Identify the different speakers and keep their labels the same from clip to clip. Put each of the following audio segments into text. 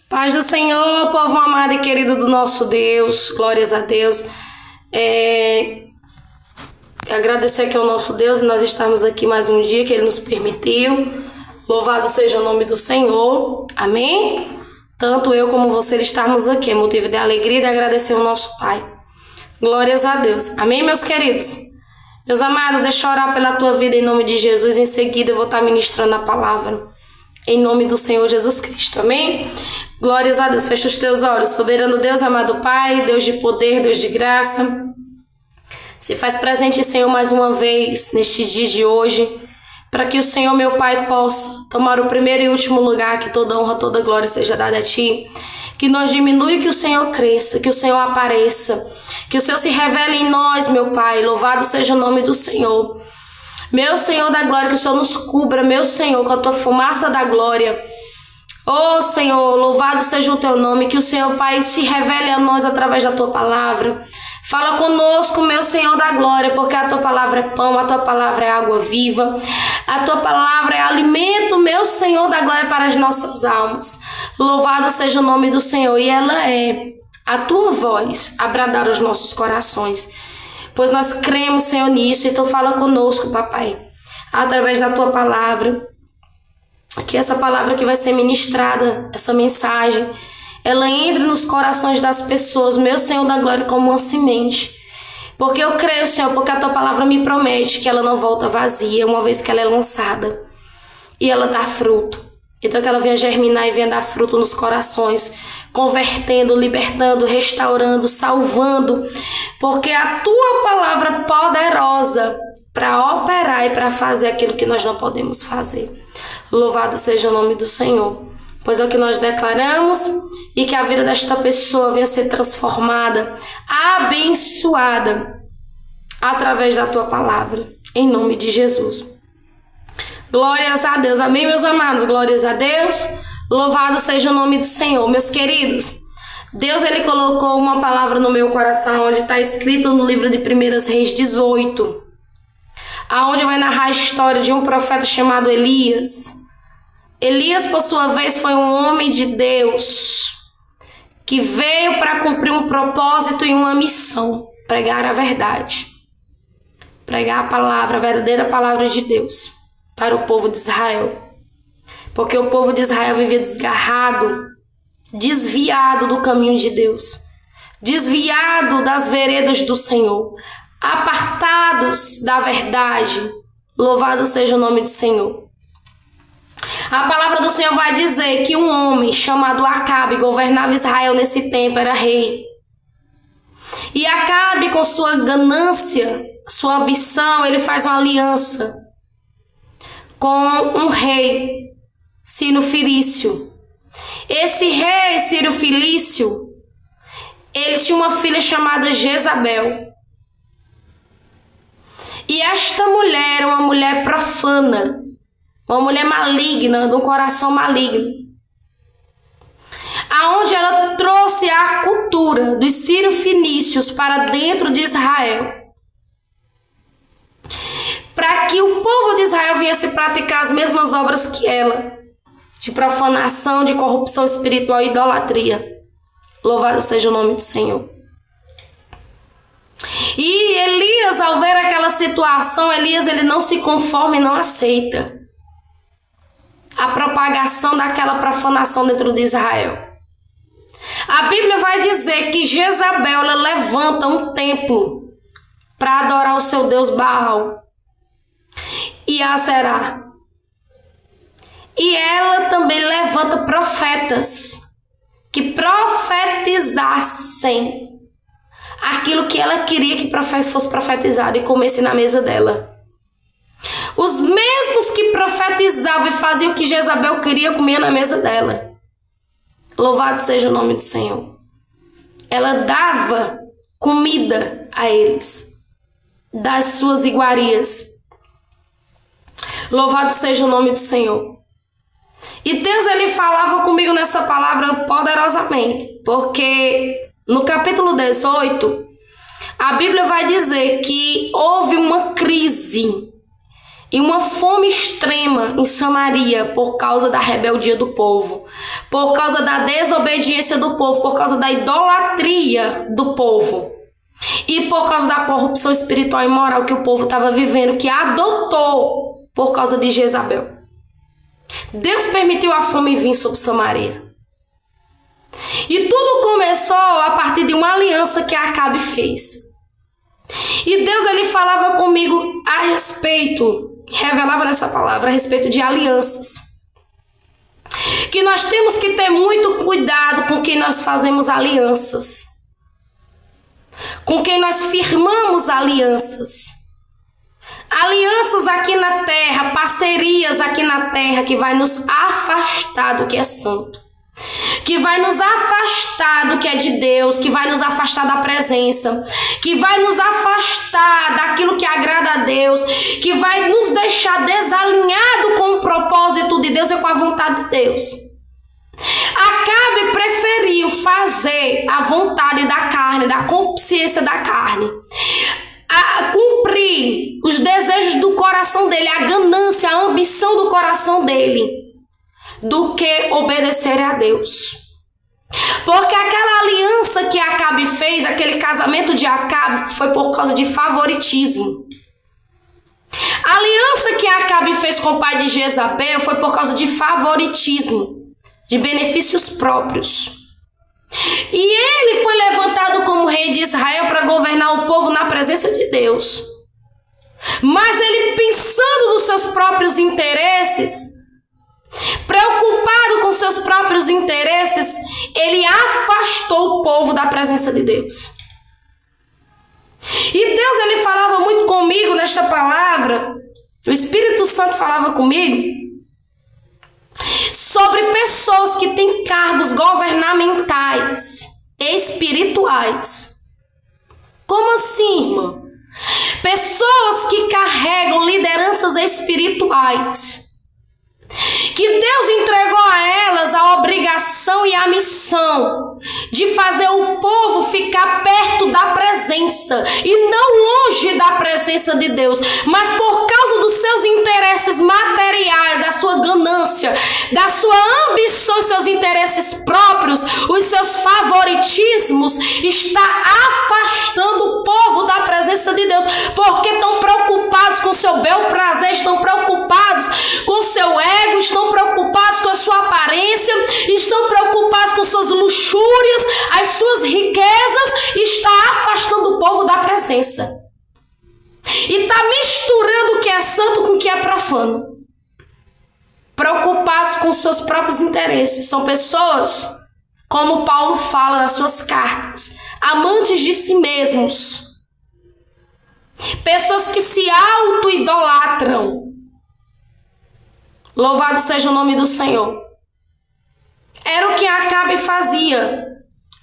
Speaker 1: Paz do Senhor, povo amado e querido do nosso Deus, glórias a Deus. Agradecer aqui ao nosso Deus, nós estamos aqui mais um dia que Ele nos permitiu. Louvado seja o nome do Senhor, amém? Tanto eu como você estarmos aqui, é motivo de alegria e de agradecer ao nosso Pai. Glórias a Deus, amém, meus queridos? Meus amados, deixa eu orar pela tua vida em nome de Jesus, em seguida eu vou estar ministrando a palavra. Em nome do Senhor Jesus Cristo, amém? Glórias a Deus, fecha os teus olhos. Soberano Deus, amado Pai, Deus de poder, Deus de graça. Se faz presente, Senhor, mais uma vez, nestes dias de hoje, para que o Senhor, meu Pai, possa tomar o primeiro e último lugar, que toda honra, toda glória seja dada a Ti. Que nós diminua e que o Senhor cresça, que o Senhor apareça, que o Senhor se revele em nós, meu Pai. Louvado seja o nome do Senhor. Meu Senhor da glória, que o Senhor nos cubra, meu Senhor, com a tua fumaça da glória. Oh, Senhor, louvado seja o teu nome, que o Senhor, Pai, se revele a nós através da tua palavra. Fala conosco, meu Senhor da glória, porque a tua palavra é pão, a tua palavra é água viva, a tua palavra é alimento, meu Senhor da glória, para as nossas almas. Louvado seja o nome do Senhor, e ela é a tua voz a bradar os nossos corações. Pois nós cremos, Senhor, nisso, então fala conosco, papai, através da tua palavra, que essa palavra que vai ser ministrada, essa mensagem, ela entre nos corações das pessoas, meu Senhor da glória, como uma semente. Porque eu creio, Senhor, porque a tua palavra me promete que ela não volta vazia, uma vez que ela é lançada e ela dá fruto. Então que ela venha germinar e venha dar fruto nos corações, convertendo, libertando, restaurando, salvando, porque a tua palavra é poderosa para operar e para fazer aquilo que nós não podemos fazer. Louvado seja o nome do Senhor, pois é o que nós declaramos, e que a vida desta pessoa venha ser transformada, abençoada, através da tua palavra, em nome de Jesus. Glórias a Deus, amém, meus amados, glórias a Deus, louvado seja o nome do Senhor. Meus queridos, Deus, Ele colocou uma palavra no meu coração, onde está escrito no livro de 1 Reis 18, aonde vai narrar a história de um profeta chamado Elias. Elias, por sua vez, foi um homem de Deus, que veio para cumprir um propósito e uma missão, pregar a verdade, pregar a palavra, a verdadeira palavra de Deus, para o povo de Israel. Porque o povo de Israel vivia desgarrado, desviado do caminho de Deus, desviado das veredas do Senhor, apartados da verdade. Louvado seja o nome do Senhor. A palavra do Senhor vai dizer que um homem chamado Acabe governava Israel nesse tempo, era rei. E Acabe, com sua ganância, sua ambição, ele faz uma aliança com um rei, Ciro Filício. Esse rei, Ciro Filício, ele tinha uma filha chamada Jezabel. E esta mulher era uma mulher profana, uma mulher maligna, de um coração maligno, aonde ela trouxe a cultura dos Sírio-Fenícios para dentro de Israel, para que o povo de Israel viesse praticar as mesmas obras que ela, de profanação, de corrupção espiritual e idolatria. Louvado seja o nome do Senhor. E Elias, ao ver aquela situação, Elias, ele não se conforma e não aceita a propagação daquela profanação dentro de Israel. A Bíblia vai dizer que Jezabel, ela levanta um templo para adorar o seu Deus Baal e Aserá. E ela também levanta profetas que profetizassem aquilo que ela queria que fosse profetizado e comesse na mesa dela. Os mesmos que profetizavam e faziam o que Jezabel queria, comer na mesa dela. Louvado seja o nome do Senhor. Ela dava comida a eles, das suas iguarias. Louvado seja o nome do Senhor. E Deus, ele falava comigo nessa palavra poderosamente, porque no capítulo 18, a Bíblia vai dizer que houve uma crise e uma fome extrema em Samaria por causa da rebeldia do povo, por causa da desobediência do povo, por causa da idolatria do povo e por causa da corrupção espiritual e moral que o povo estava vivendo, que adotou por causa de Jezabel. Deus permitiu a fome vir sobre Samaria. E tudo começou a partir de uma aliança que Acabe fez. E Deus, ele falava comigo a respeito, revelava nessa palavra, a respeito de alianças. Que nós temos que ter muito cuidado com quem nós fazemos alianças. Com quem nós firmamos alianças. Alianças aqui na terra, parcerias aqui na terra que vai nos afastar do que é santo. Que vai nos afastar do que é de Deus, que vai nos afastar da presença, que vai nos afastar daquilo que agrada a Deus, que vai nos deixar desalinhado com o propósito de Deus e com a vontade de Deus. Acabe preferiu fazer a vontade da carne, da consciência da carne, a cumprir os desejos do coração dele, a ganância, a ambição do coração dele, do que obedecer a Deus. Porque aquela aliança que Acabe fez, aquele casamento de Acabe, foi por causa de favoritismo. A aliança que Acabe fez com o pai de Jezabel foi por causa de favoritismo, de benefícios próprios. E ele foi levantado como rei de Israel para governar o povo na presença de Deus. Mas ele, pensando nos seus próprios interesses, preocupado com seus próprios interesses, ele afastou o povo da presença de Deus. E Deus, ele falava muito comigo nesta palavra, o Espírito Santo falava comigo, sobre pessoas que têm cargos governamentais, espirituais. Como assim, irmã? Pessoas que carregam lideranças espirituais, que Deus entregou a elas a obrigação e a missão de fazer o povo ficar perto da presença e não longe da presença de Deus, mas por causa dos seus interesses materiais, da sua ganância, da sua ambição, seus interesses próprios, os seus favoritismos, está afastando o povo da presença de Deus, porque estão preocupados com o seu bel prazer, estão preocupados com o seu ego, estão preocupados com a sua aparência, estão preocupados com suas luxúrias, as suas riquezas, está afastando o povo da presença. E está misturando o que é santo com o que é profano. Preocupados com seus próprios interesses. São pessoas, como Paulo fala nas suas cartas, amantes de si mesmos. Pessoas que se auto-idolatram. Louvado seja o nome do Senhor. Era o que Acabe fazia.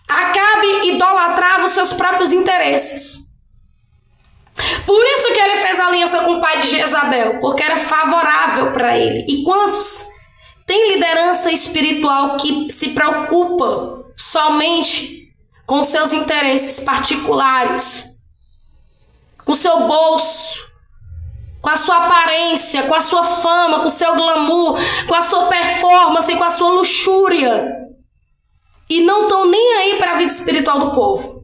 Speaker 1: Acabe idolatrava os seus próprios interesses. Por isso que ele fez aliança com o pai de Jezabel, porque era favorável para ele. E quantos têm liderança espiritual que se preocupa somente com seus interesses particulares, com seu bolso, com a sua aparência, com a sua fama, com o seu glamour, com a sua performance, com a sua luxúria, e não estão nem aí para a vida espiritual do povo.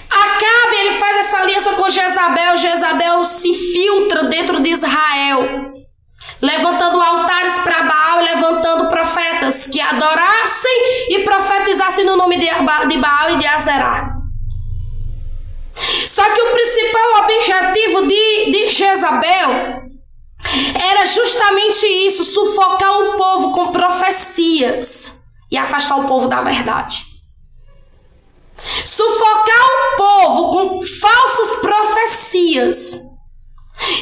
Speaker 1: Acabe, ele faz essa aliança com Jezabel. Jezabel se filtra dentro de Israel, levantando altares para Baal, levantando profetas que adorassem e profetizassem no nome de Baal e de Azerá. Só que o principal objetivo de Jezabel era justamente isso: sufocar o povo com profecias e afastar o povo da verdade. Sufocar o povo com falsas profecias,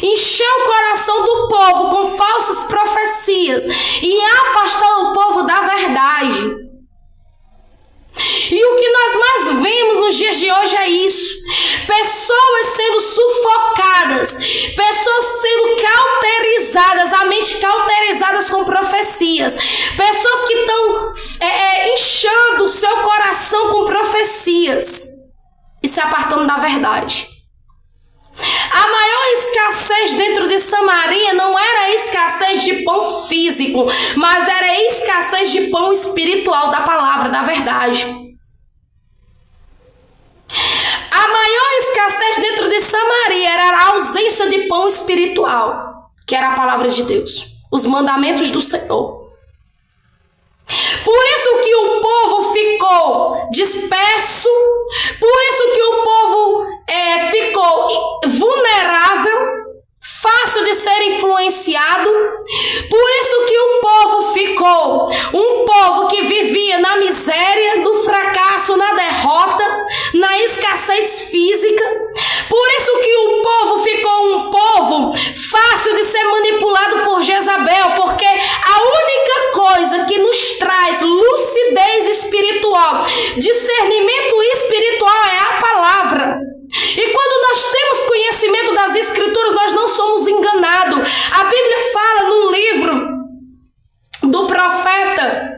Speaker 1: encher o coração do povo com falsas profecias e afastar o povo da verdade. E o que nós mais vemos nos dias de hoje é isso: pessoas sendo sufocadas, pessoas sendo cauterizadas, a mente cauterizadas com profecias, pessoas que estão inchando o seu coração com profecias e se apartando da verdade. A maior escassez dentro físico, mas era escassez de pão espiritual, da palavra, da verdade. A maior escassez dentro de Samaria era a ausência de pão espiritual, que era a palavra de Deus, os mandamentos do Senhor. Por isso que o povo ficou disperso, por isso que o povo ficou vulnerável, fácil de ser influenciado. Por isso que o povo ficou um povo que vivia na miséria, no fracasso, na derrota, na escassez física. Por isso que o povo ficou um povo fácil de ser manipulado por Jezabel, porque a única coisa que nos traz lucidez espiritual, discernimento espiritual é a palavra. E quando nós temos conhecimento das Escrituras, nós não somos enganados. A Bíblia fala no livro do profeta,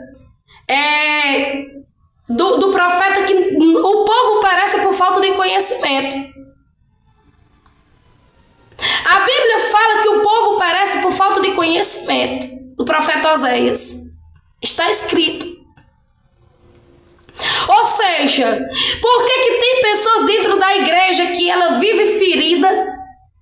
Speaker 1: do profeta que o povo perece por falta de conhecimento. A Bíblia fala que o povo perece por falta de conhecimento. Do profeta Oséias. Está escrito. Ou seja, por que tem pessoas dentro da igreja que ela vive ferida,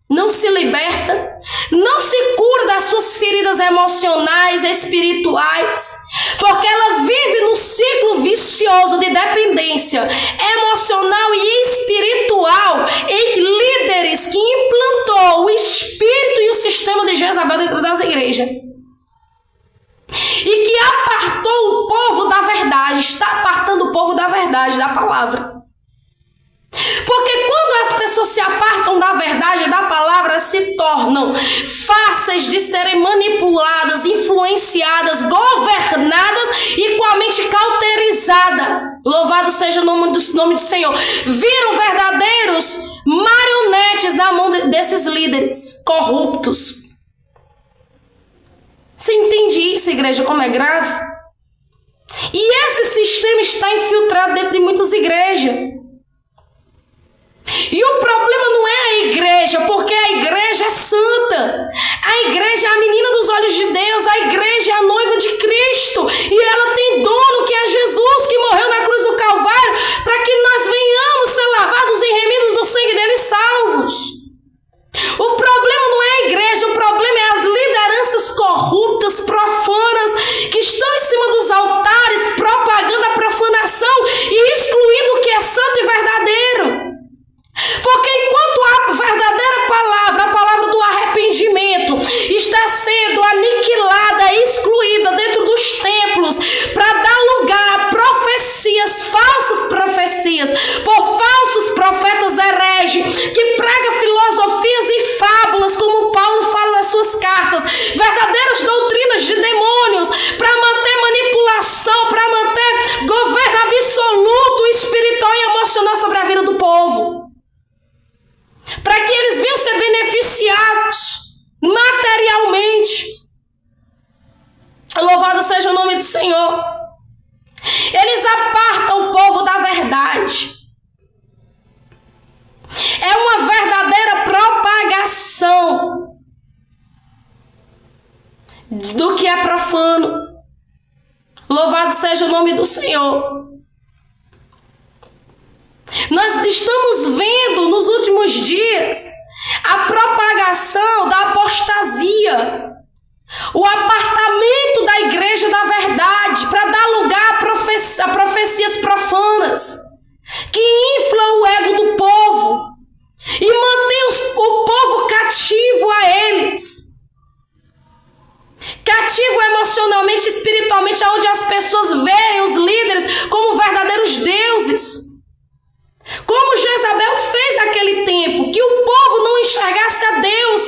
Speaker 1: não se liberta, não se cura das suas feridas emocionais, espirituais, porque ela vive num ciclo vicioso de dependência emocional e espiritual em líderes que implantou o espírito e o sistema de Jezabel dentro das igrejas. E que apartou o povo da verdade, está apartando o povo da verdade, da palavra. Porque quando as pessoas se apartam da verdade, da palavra, se tornam fáceis de serem manipuladas, influenciadas, governadas e com a mente cauterizada. Louvado seja o nome do Senhor. Viram verdadeiros marionetes na mão desses líderes corruptos. Você entende isso, igreja, como é grave? E esse sistema está infiltrado dentro de muitas igrejas. E o problema não é a igreja, porque a igreja é santa. A igreja é a menina dos olhos de Deus. A igreja é a noiva de Cristo. E ela tem dono, que é Jesus, que morreu na cruz do Calvário, para que nós venhamos ser lavados e remidos no sangue dele, salvos. O problema não é a igreja, o problema é as lideranças corruptas, profanas, que estão em cima dos altares, propagando a profanação e excluindo o que é santo e verdadeiro. Porque enquanto a verdadeira palavra, a palavra do arrependimento, está sendo aniquilada, excluída dentro dos templos, para dar lugar a profecias, falsas profecias, por falsos profetas hereges, que pregam filosofias e fábulas, como Paulo fala nas suas cartas, verdadeiras doutrinas de demônios, para manter manipulação, para manter governo absoluto, espiritual e emocional sobre a vida do povo. Para que eles venham ser beneficiados materialmente. Louvado seja o nome do Senhor. Eles apartam o povo da verdade. É uma verdadeira propagação do que é profano. Louvado seja o nome do Senhor. Nós estamos vendo nos últimos dias a propagação da apostasia, o apartamento da igreja da verdade, para dar lugar a profecias profanas, que inflam o ego do povo e mantém o povo cativo a eles. Cativo emocionalmente, espiritualmente, onde as pessoas veem os líderes como verdadeiros deuses. Como Jezabel fez naquele tempo, que o povo não enxergasse a Deus,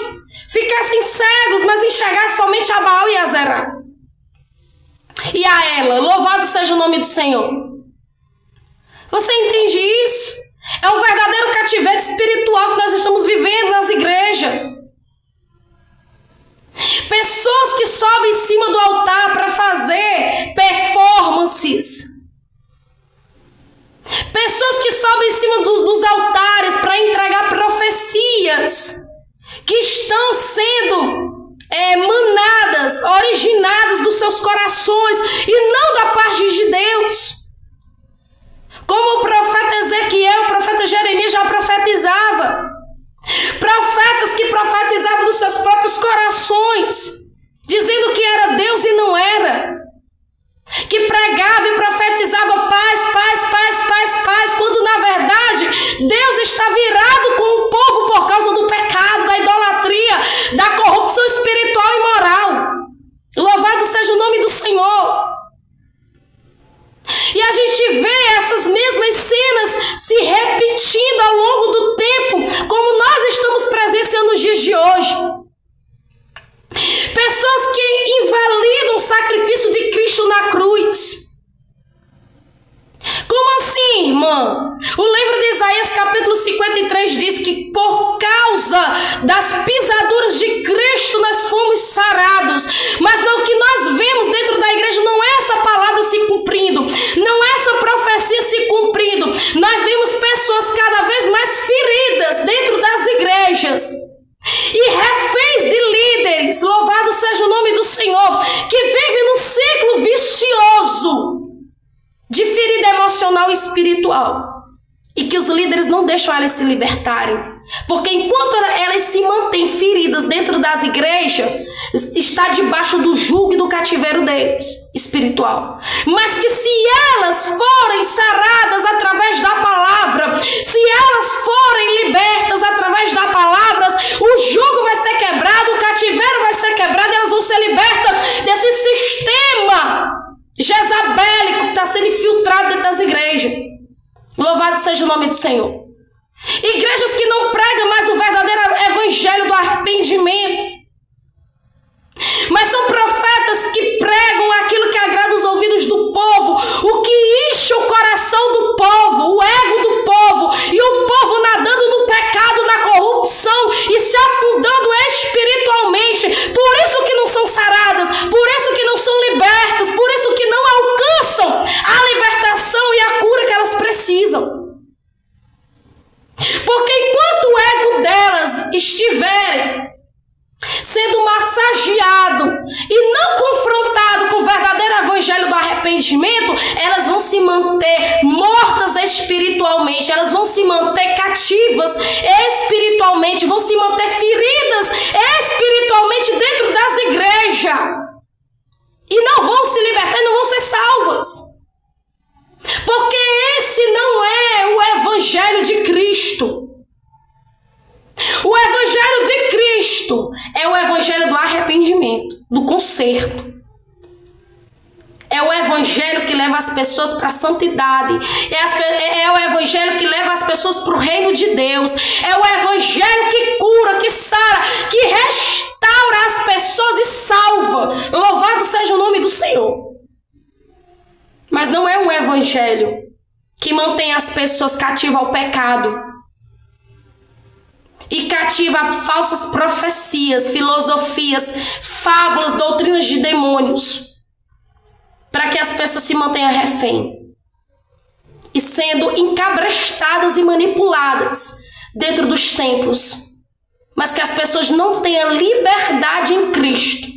Speaker 1: ficassem cegos, mas enxergasse somente a Baal e a Zerá. E a ela, louvado seja o nome do Senhor. Você entende isso? É um verdadeiro cativeiro espiritual que nós estamos vivendo nas igrejas. Pessoas que sobem em cima do altar para fazer performances. Pessoas que sobem em cima dos altares para entregar profecias que estão sendo manadas, originadas que pregava e profetizava paz, paz, paz, paz, paz, quando na verdade Deus está virado com o povo por causa do pecado, da idolatria, da corrupção espiritual e moral. Louvado seja o nome do Senhor. E a gente vê essas mesmas cenas se repetindo ao longo do tempo, como nós estamos presenciando nos dias de hoje. Pessoas que invalidam o sacrifício de Cristo na cruz. Como assim, irmã? O livro de Isaías, capítulo 53, diz que por causa das pisaduras de Cristo nós fomos sarados. Mas o que nós vemos dentro da igreja não é essa palavra se cumprindo, não é essa profecia se cumprindo. Nós vemos pessoas cada vez mais feridas dentro das igrejas e reféns de líderes, louvado seja o nome do Senhor, que vivem num ciclo vicioso de ferida emocional e espiritual, e que os líderes não deixam elas se libertarem, porque enquanto elas se mantêm feridas dentro das igrejas, está debaixo do jugo e do cativeiro deles, espiritual. Mas que se elas forem saradas através da palavra, se elas forem libertas através da palavra, o jugo vai ser quebrado, o cativeiro vai ser quebrado, e elas vão ser libertas desse sistema jezabélico que está sendo infiltrado dentro das igrejas. Louvado seja o nome do Senhor. Igrejas que não pregam mais o verdadeiro evangelho do arrependimento, mas são profetas que pregam aquilo que agrada os ouvidos do povo, o que enche o coração do povo, o ego do povo, e o povo nadando no pecado, na corrupção e se afundando espiritualmente. Por isso que não são saradas, por isso que não são libertas, por isso que não alcançam a libertação e a cura que elas precisam. Porque enquanto o ego delas estiver sendo massageado e não confrontado com o verdadeiro evangelho do arrependimento, elas vão se manter mortas espiritualmente, elas vão se manter cativas espiritualmente, vão se manter feridas espiritualmente dentro das igrejas, e não vão se libertar e não vão ser salvas, porque esse não é o evangelho de Cristo. O evangelho de Cristo é o evangelho do arrependimento, do conserto. É o evangelho que leva as pessoas para a santidade. É o evangelho que leva as pessoas para o reino de Deus. É o evangelho que cura, que sara, que restaura as pessoas e salva. Louvado seja o nome do Senhor. Mas não é um evangelho que mantém as pessoas cativas ao pecado e cativa a falsas profecias, filosofias, fábulas, doutrinas de demônios, para que as pessoas se mantenham refém e sendo encabrestadas e manipuladas dentro dos templos, mas que as pessoas não tenham liberdade em Cristo,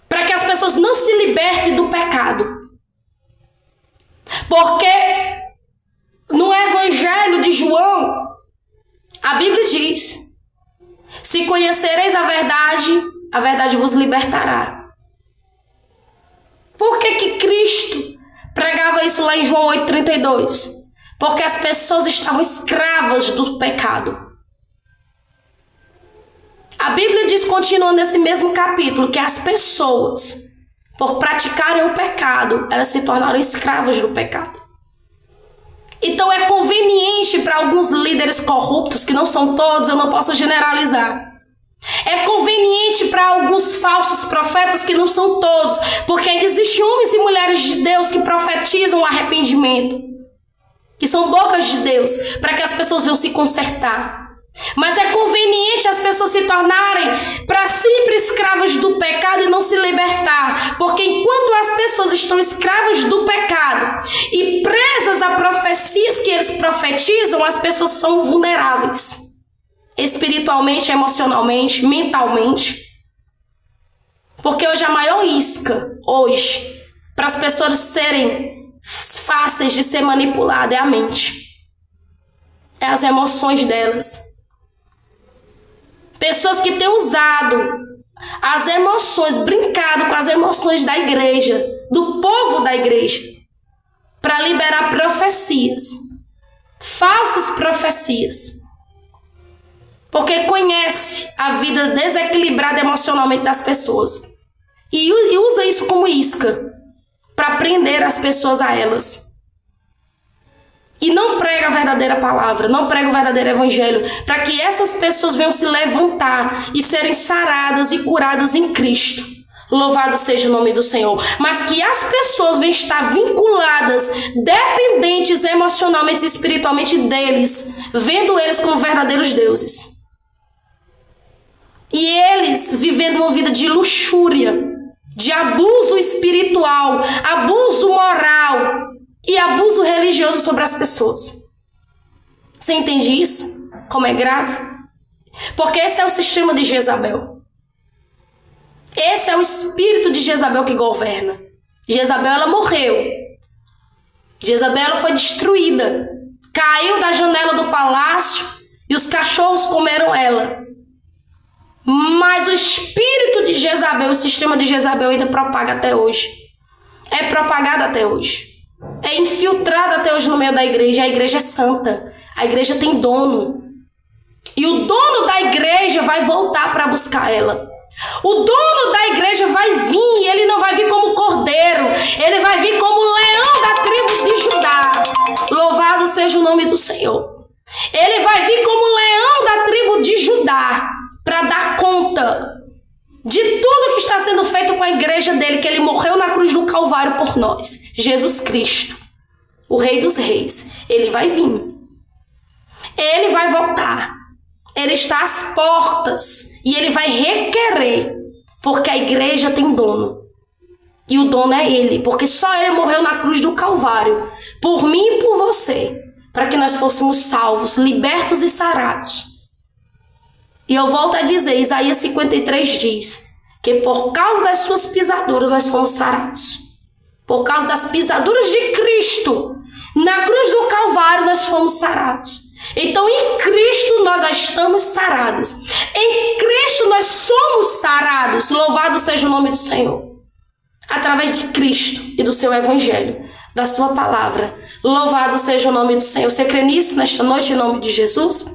Speaker 1: para que as pessoas não se libertem do pecado. Porque no Evangelho de João, a Bíblia diz: se conhecereis a verdade vos libertará. Por que Cristo pregava isso lá em João 8,32? Porque as pessoas estavam escravas do pecado. A Bíblia diz, continuando nesse mesmo capítulo, que as pessoas, por praticarem o pecado, elas se tornaram escravas do pecado. Então é conveniente para alguns líderes corruptos, que não são todos, eu não posso generalizar. É conveniente para alguns falsos profetas, que não são todos, porque ainda existem homens e mulheres de Deus que profetizam o arrependimento, que são bocas de Deus, para que as pessoas venham se consertar. Mas é conveniente as pessoas se tornarem para sempre escravas do pecado e não se libertar, porque enquanto as pessoas estão escravas do pecado e presas a profecias que eles profetizam, as pessoas são vulneráveis espiritualmente, emocionalmente, mentalmente. Porque hoje a maior isca para as pessoas serem fáceis de ser manipuladas é a mente, é as emoções delas. Pessoas que têm usado as emoções, brincado com as emoções da igreja, do povo da igreja, para liberar profecias, falsas profecias. Porque conhece a vida desequilibrada emocionalmente das pessoas e usa isso como isca para prender as pessoas a elas. E não prega a verdadeira palavra, não prega o verdadeiro evangelho, para que essas pessoas venham se levantar e serem saradas e curadas em Cristo. Louvado seja o nome do Senhor. Mas que as pessoas venham estar vinculadas, dependentes emocionalmente e espiritualmente deles, vendo eles como verdadeiros deuses. E eles vivendo uma vida de luxúria, de abuso espiritual, abuso moral e abuso religioso sobre as pessoas. Você entende isso? Como é grave? Porque esse é o sistema de Jezabel. Esse é o espírito de Jezabel que governa. Jezabel, ela morreu. Jezabel, ela foi destruída. Caiu da janela do palácio e os cachorros comeram ela. Mas o espírito de Jezabel, o sistema de Jezabel ainda propaga até hoje. É propagado até hoje. É infiltrado até hoje no meio da igreja. A igreja é santa. A igreja tem dono. E o dono da igreja vai voltar para buscar ela. O dono da igreja vai vir. E ele não vai vir como cordeiro. Ele vai vir como leão da tribo de Judá. Louvado seja o nome do Senhor. Ele vai vir como leão da tribo de Judá, para dar conta de tudo que está sendo feito com a igreja dele, que ele morreu na cruz do Calvário por nós. Jesus Cristo, o Rei dos Reis, ele vai vir. Ele vai voltar. Ele está às portas e ele vai requerer, porque a igreja tem dono. E o dono é ele, porque só ele morreu na cruz do Calvário, por mim e por você, para que nós fôssemos salvos, libertos e sarados. E eu volto a dizer, Isaías 53 diz que por causa das suas pisaduras nós fomos sarados. Por causa das pisaduras de Cristo, na cruz do Calvário nós fomos sarados. Então em Cristo nós já estamos sarados. Em Cristo nós somos sarados. Louvado seja o nome do Senhor. Através de Cristo e do seu evangelho, da sua palavra. Louvado seja o nome do Senhor. Você crê nisso nesta noite em nome de Jesus?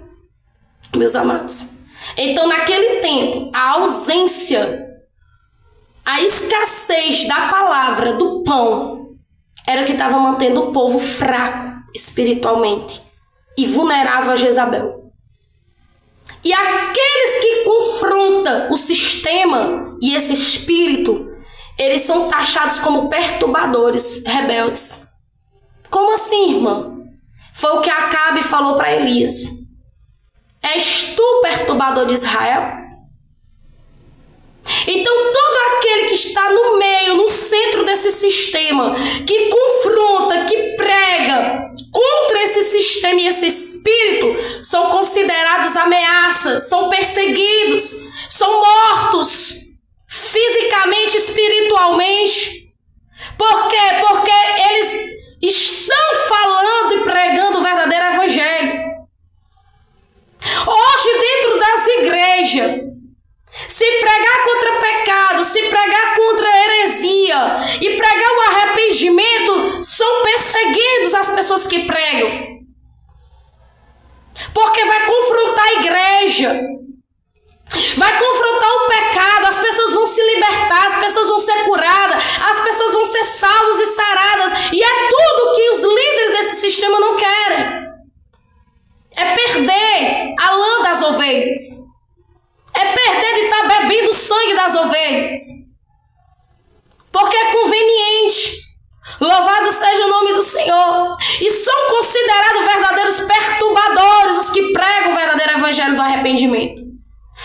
Speaker 1: Meus amados. Então, naquele tempo, a ausência, a escassez da palavra, do pão, era o que estava mantendo o povo fraco espiritualmente e vulnerável a Jezabel. E aqueles que confrontam o sistema e esse espírito, eles são taxados como perturbadores, rebeldes. Como assim, irmã? Foi o que Acabe falou para Elias. És tu perturbador de Israel? Então todo aquele que está no meio, no centro desse sistema, que confronta, que prega contra esse sistema e esse espírito, são considerados ameaças, são perseguidos, são mortos fisicamente, espiritualmente. Por quê? Porque eles estão falando e pregando o verdadeiro evangelho. Hoje, dentro das igrejas, se pregar contra pecado, se pregar contra heresia e pregar o arrependimento, são perseguidos as pessoas que pregam. Porque vai confrontar a igreja, vai confrontar o pecado, as pessoas vão se libertar, as pessoas vão ser curadas, as pessoas vão ser salvas e saradas. E é tudo que os líderes desse sistema não querem. É perder a lã das ovelhas. É perder de estar bebendo o sangue das ovelhas. Porque é conveniente. Louvado seja o nome do Senhor. E são considerados verdadeiros perturbadores os que pregam o verdadeiro evangelho do arrependimento.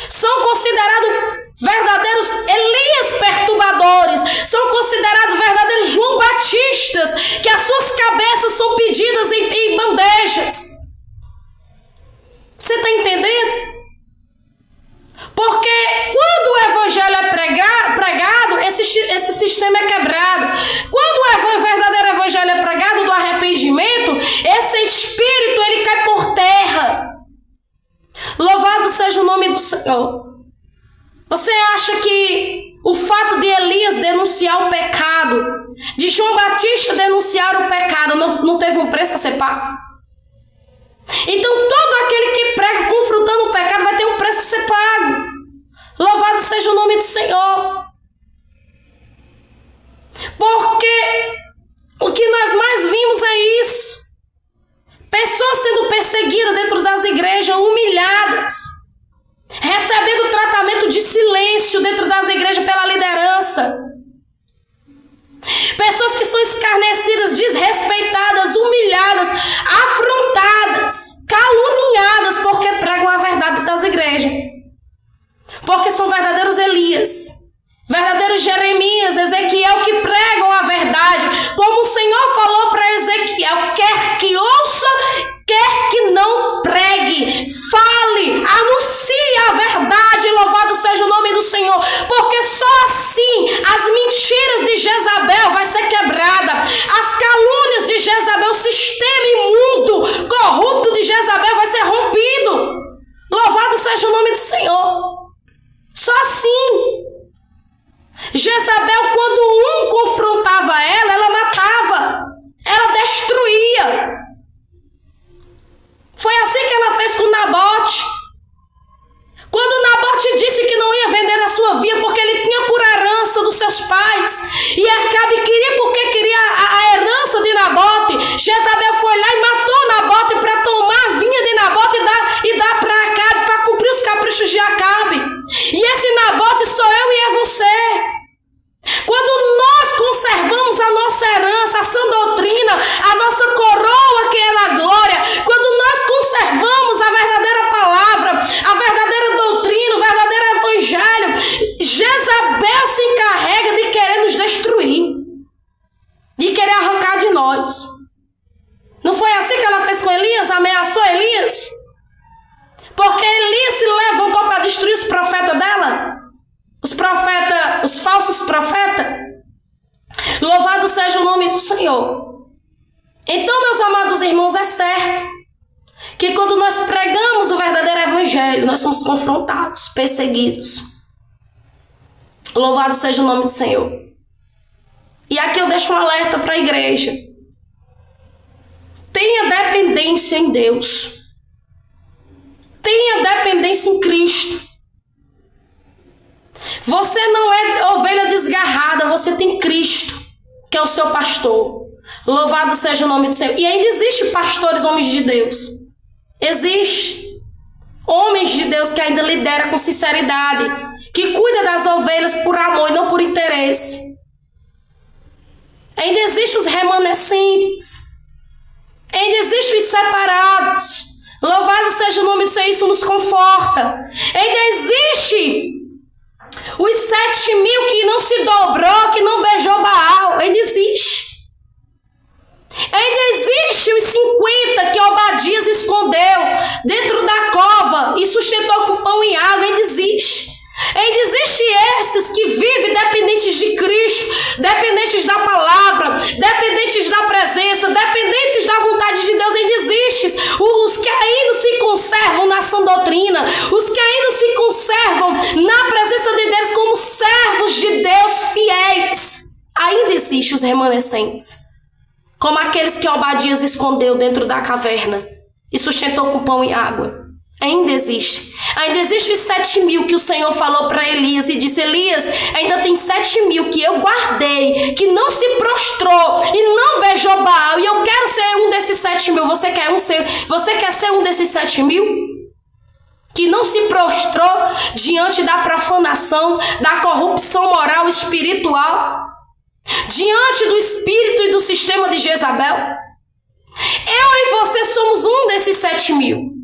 Speaker 1: São considerados verdadeiros Elias perturbadores. São considerados verdadeiros João Batistas, que as suas cabeças são pedidas em bandejas. Você está entendendo? Porque quando o evangelho é pregado, esse sistema é quebrado. Quando o verdadeiro evangelho é pregado do arrependimento, esse espírito ele cai por terra. Louvado seja o nome do Senhor. de João Batista denunciar o pecado não teve um preço a ser pago? Então todo aquele que prega confrontando o pecado vai ter um preço a ser pago. Louvado seja o nome do Senhor. Porque o que nós mais vimos é isso. Pessoas sendo perseguidas dentro das igrejas, humilhadas, recebendo tratamento de silêncio dentro das igrejas pela liderança. Pessoas que são escarnecidas, desrespeitadas, humilhadas, afrontadas, caluniadas porque pregam a verdade das igrejas. Porque são verdadeiros Elias, verdadeiros Jeremias, Ezequiel, que pregam a verdade. Como o Senhor falou para Ezequiel, quer que ouça, quer que não pregue, fale, anuncie a verdade, louvado seja o nome do Senhor, porque só assim as mentiras de Jezabel vai ser quebrada, as calúnias de Jezabel, o sistema imundo, corrupto de Jezabel vai ser rompido. Louvado seja o nome do Senhor. Só assim. Jezabel, quando um confrontava ela matava, ela destruía. Foi assim que ela fez com Nabote. Quando Nabote disse que não ia vender a sua vinha porque ele tinha por herança dos seus pais, e Acabe queria porque queria a herança de Nabote, Jezabel foi lá e matou Nabote para tomar a vinha de Nabote e dar para Acabe, para cumprir os caprichos de Acabe. E esse Nabote sou eu e é você. Quando nós conservamos a nossa herança, a sã doutrina, a nossa coroa que é na glória, quando nós conservamos a verdadeira palavra, a verdadeira doutrina, o verdadeiro evangelho, Jezabel se encarrega de querer nos destruir, de querer arrancar de nós. Não foi assim que ela fez com Elias? Ameaçou Elias? Porque Elias se levantou para destruir os profetas dela? Os falsos profetas. Louvado seja o nome do Senhor. Então, meus amados irmãos, é certo que quando nós pregamos o verdadeiro evangelho, nós somos confrontados, perseguidos. Louvado seja o nome do Senhor. E aqui eu deixo um alerta para a igreja. Tenha dependência em Deus. Tenha dependência em Cristo. Você não é ovelha desgarrada, você tem Cristo, que é o seu pastor. Louvado seja o nome do Senhor. E ainda existe pastores, homens de Deus. Existe homens de Deus que ainda lideram com sinceridade, que cuida das ovelhas por amor e não por interesse. Ainda existem os remanescentes. Ainda existem os separados. Louvado seja o nome do Senhor, isso nos conforta. Ainda existe os 7.000 que não se dobrou, que não beijou Baal. Ainda existe. Ainda existe os 50 que Obadias escondeu dentro da cova e sustentou com pão e água. Ainda existe. Ainda existe esses que vivem dependentes de Cristo, dependentes da palavra, dependentes da presença, dependentes da vontade de Deus. Ainda existem os que ainda se conservam na sã doutrina, os que ainda se conservam na presença de Deus como servos de Deus fiéis. Ainda existem os remanescentes, como aqueles que Obadias escondeu dentro da caverna e sustentou com pão e água. Ainda existe. Ainda existe os 7.000 que o Senhor falou para Elias e disse: Elias, ainda tem 7.000 que eu guardei, que não se prostrou e não beijou Baal, e eu quero ser um desses 7.000. Você quer ser um desses 7.000? Que não se prostrou diante da profanação, da corrupção moral e espiritual, diante do espírito e do sistema de Jezabel? Eu e você somos um desses 7.000.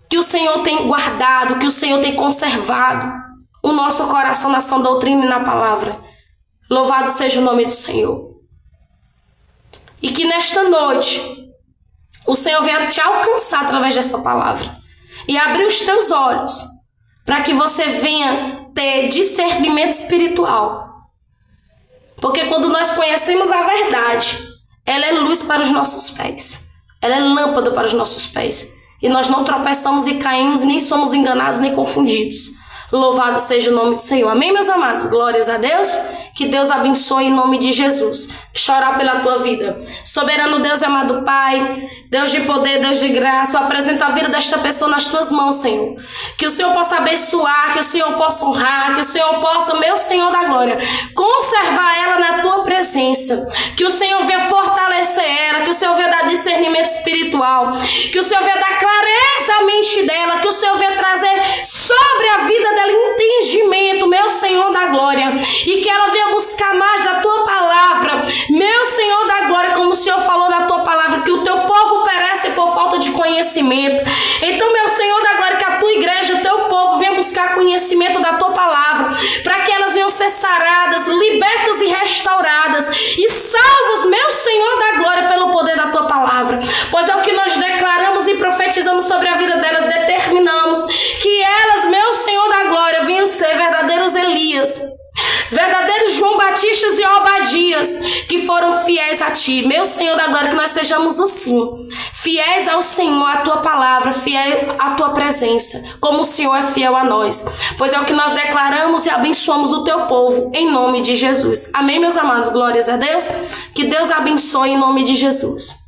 Speaker 1: Que o Senhor tem guardado, que o Senhor tem conservado o nosso coração na sã doutrina e na palavra. Louvado seja o nome do Senhor. E que nesta noite o Senhor venha te alcançar através dessa palavra e abrir os teus olhos para que você venha ter discernimento espiritual. Porque quando nós conhecemos a verdade, ela é luz para os nossos pés. Ela é lâmpada para os nossos pés. E nós não tropeçamos e caímos, nem somos enganados, nem confundidos. Louvado seja o nome do Senhor. Amém, meus amados? Glórias a Deus. Que Deus abençoe em nome de Jesus. Chorar pela tua vida. Soberano Deus, amado Pai, Deus de poder, Deus de graça, eu apresento a vida desta pessoa nas tuas mãos, Senhor. Que o Senhor possa abençoar, que o Senhor possa honrar, que o Senhor possa, meu Senhor da glória, conservar ela na tua presença. Que o Senhor venha fortalecer ela, que o Senhor venha dar discernimento espiritual, que o Senhor venha dar clareza à mente dela, que o Senhor venha trazer sobre a vida dela entendimento, meu Senhor da glória, e que ela venha buscar mais da tua palavra, meu Senhor da glória, como o Senhor falou da tua palavra, que o teu povo perece por falta de conhecimento. Então, meu Senhor da glória, que a tua igreja, o teu povo venha buscar conhecimento da tua palavra, para que elas venham ser saradas, libertas e restauradas e salvas, meu Senhor da glória, pelo poder da tua palavra. Pois é o que nós declaramos e profetizamos sobre a vida delas, determinamos que elas, meu Senhor da glória, venham ser verdadeiros Elias, verdadeiros João Batistas e Obadias, que foram fiéis a ti, meu Senhor da glória, que nós sejamos assim, fiéis ao Senhor, à tua palavra, fiel à tua presença, como o Senhor é fiel a nós, pois é o que nós declaramos e abençoamos o teu povo, em nome de Jesus. Amém, meus amados, glórias a Deus, que Deus abençoe em nome de Jesus.